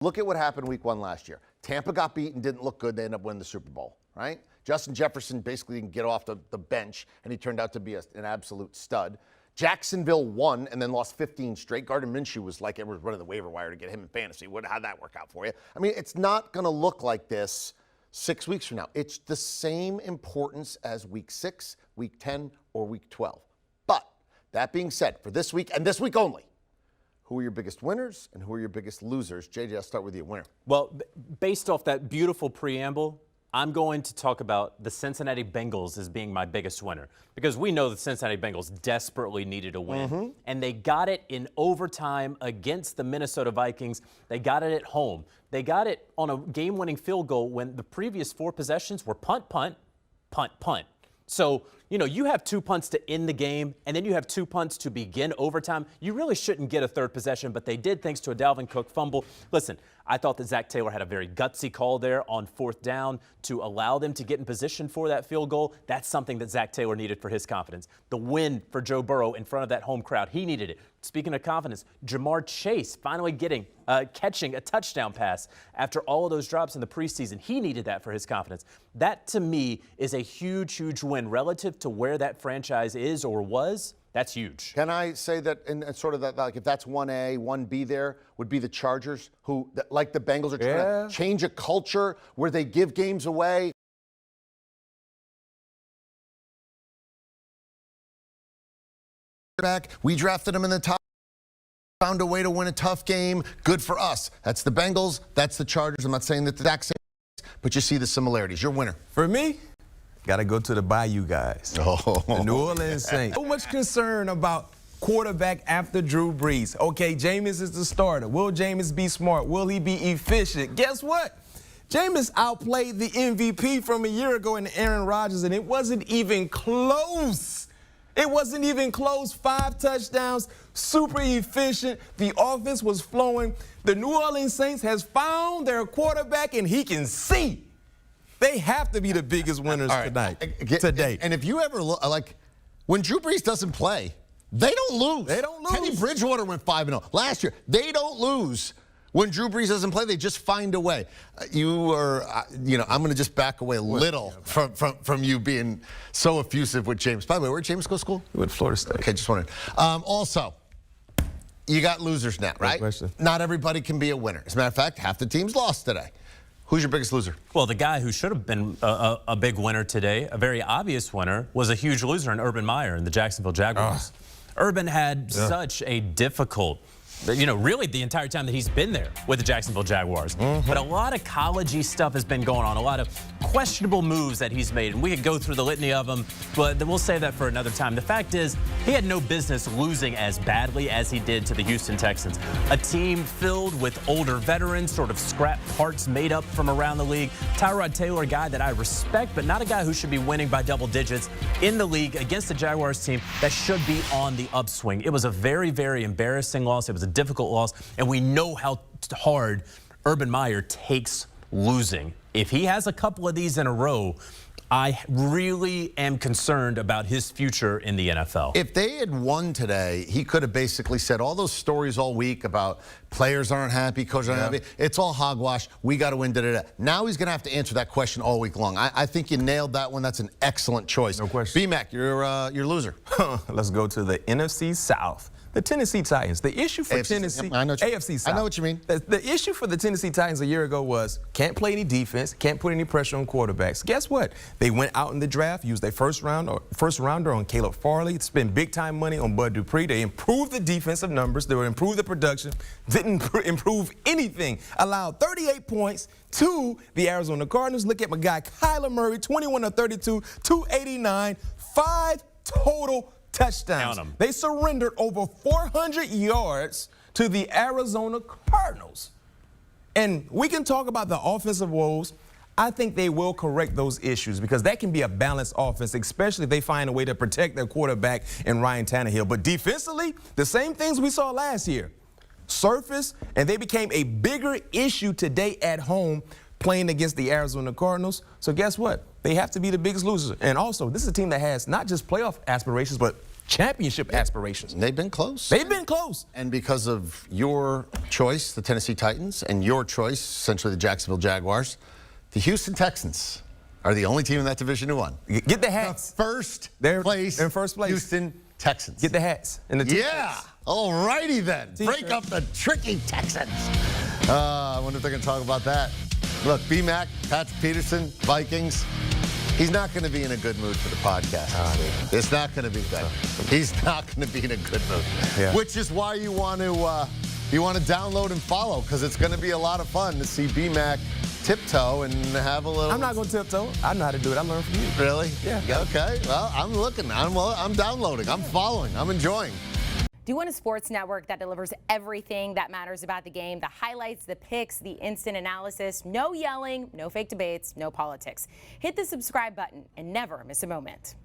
Look at what happened week 1 last year. Tampa got beaten, didn't look good. They ended up winning the Super Bowl, right? Justin Jefferson basically didn't get off the bench, and he turned out to be an absolute stud. Jacksonville won and then lost 15 straight. Gardner Minshew was like everyone's running the waiver wire to get him in fantasy. How'd that work out for you? I mean, it's not going to look like this 6 weeks from now. It's the same importance as week 6, week 10, or week 12. But that being said, for this week and this week only, who are your biggest winners and who are your biggest losers? JJ, I'll start with you. Winner. Well, based off that beautiful preamble, I'm going to talk about the Cincinnati Bengals as being my biggest winner because we know the Cincinnati Bengals desperately needed a win, and they got it in overtime against the Minnesota Vikings. They got it at home. They got it on a game-winning field goal when the previous 4 possessions were punt, punt, punt, punt. So, you have 2 punts to end the game, and then you have 2 punts to begin overtime. You really shouldn't get a 3rd possession, but they did thanks to a Dalvin Cook fumble. Listen, I thought that Zach Taylor had a very gutsy call there on 4th down to allow them to get in position for that field goal. That's something that Zach Taylor needed for his confidence. The win for Joe Burrow in front of that home crowd, he needed it. Speaking of confidence, Jamar Chase finally catching a touchdown pass after all of those drops in the preseason. He needed that for his confidence. That, to me, is a huge, huge win relative to where that franchise is or was. That's huge. Can I say that in sort of that, like if that's 1A, 1B there, would be the Chargers who, like the Bengals, are trying to change a culture where they give games away. We drafted them in the top, found a way to win a tough game. Good for us. That's the Bengals. That's the Chargers. I'm not saying that the exact same, but you see the similarities. Your winner. For me, got to go to the Bayou guys. The New Orleans Saints. So much concern about quarterback after Drew Brees. Okay, Jameis is the starter. Will Jameis be smart? Will he be efficient? Guess what? Jameis outplayed the MVP from a year ago in Aaron Rodgers, and it wasn't even close. It wasn't even close. 5 touchdowns, super efficient. The offense was flowing. The New Orleans Saints has found their quarterback, and he can see. They have to be the biggest winners today. And if you ever look, like, when Drew Brees doesn't play, they don't lose. They don't lose. Teddy Bridgewater went 5-0 last year. They don't lose. When Drew Brees doesn't play, they just find a way. I'm going to just back away a little from you being so effusive with James. By the way, where did James go to school? He went to Florida State. Okay, just wondering. Also, you got losers now, right? Not everybody can be a winner. As a matter of fact, half the teams lost today. Who's your biggest loser? Well, the guy who should have been a big winner today, a very obvious winner, was a huge loser in Urban Meyer and the Jacksonville Jaguars. Urban had such a difficult, really the entire time that he's been there with the Jacksonville Jaguars. But a lot of college-y stuff has been going on, a lot of questionable moves that he's made. And we could go through the litany of them, but we'll save that for another time. The fact is, he had no business losing as badly as he did to the Houston Texans. A team filled with older veterans, sort of scrap parts made up from around the league. Tyrod Taylor, a guy that I respect, but not a guy who should be winning by double digits in the league against the Jaguars team that should be on the upswing. It was a very, very embarrassing loss. It was a difficult loss, and we know how hard Urban Meyer takes losing. If he has a couple of these in a row, I really am concerned about his future in the NFL. If they had won today, he could have basically said all those stories all week about players aren't happy, coaches aren't happy. It's all hogwash. We got to win. Now he's going to have to answer that question all week long. I think you nailed that one. That's an excellent choice. No question. B-Mac, you're loser. Let's go to the NFC South. The Tennessee Titans. The issue for Tennessee, AFC South. I know what you mean. The issue for the Tennessee Titans a year ago was can't play any defense, can't put any pressure on quarterbacks. Guess what? They went out in the draft, used their first rounder on Caleb Farley, spent big time money on Bud Dupree. They improved the defensive numbers, they improved the production, didn't improve anything. Allowed 38 points to the Arizona Cardinals. Look at my guy Kyler Murray, 21 of 32, 289, 5 total touchdowns. They surrendered over 400 yards to the Arizona Cardinals. And we can talk about the offensive woes. I think they will correct those issues because that can be a balanced offense, especially if they find a way to protect their quarterback in Ryan Tannehill. But defensively, the same things we saw last year surfaced, and they became a bigger issue today at home playing against the Arizona Cardinals. So guess what? They have to be the biggest losers. And also, this is a team that has not just playoff aspirations, but championship aspirations. They've been close. They've been close. And because of your choice, the Tennessee Titans, and your choice, essentially the Jacksonville Jaguars, the Houston Texans are the only team in that division who won. Get the hats. They're in first place. Houston Texans. Get the hats and the t-shirts. Yeah. All righty then. T-shirt. Break up the tricky Texans. I wonder if they're going to talk about that. Look, B-Mac, Patrick Peterson, Vikings. He's not going to be in a good mood for the podcast. It's not going to be good. He's not going to be in a good mood. Yeah. Which is why you want to download and follow, because it's going to be a lot of fun to see B-Mac tiptoe and have a little. I'm not going to tiptoe. I know how to do it. I learned from you. Really? Yeah. Okay. Well, I'm looking. I'm downloading. I'm following. I'm enjoying. Do you want a sports network that delivers everything that matters about the game? The highlights, the picks, the instant analysis, no yelling, no fake debates, no politics. Hit the subscribe button and never miss a moment.